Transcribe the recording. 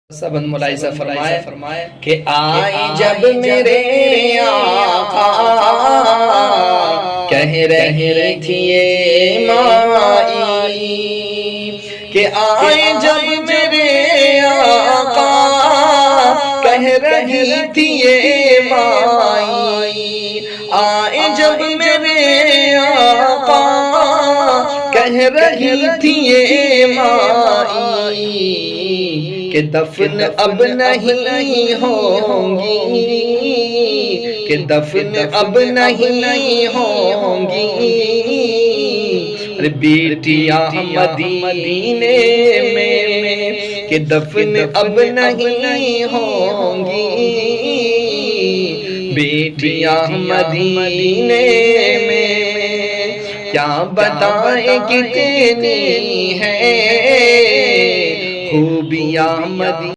سبن ملاحظہ فرمائے کہ آئی جب میرے آقا کہہ رہی تھی یہ مائی، کہ آئی جب میرے آقا کہہ رہی تھی یہ مائی، آئی جب میرے آقا کہہ رہی تھی یہ مائی کہ دفن اب نہیں ہوں گی، کہ دفن اب نہیں ہوں گی بیٹیاں مدینے میں، کہ دفن اب نہیں ہوں گی بیٹیاں مدینے میں، کیا بتائیں کتنی ہے خوبیاں مدینے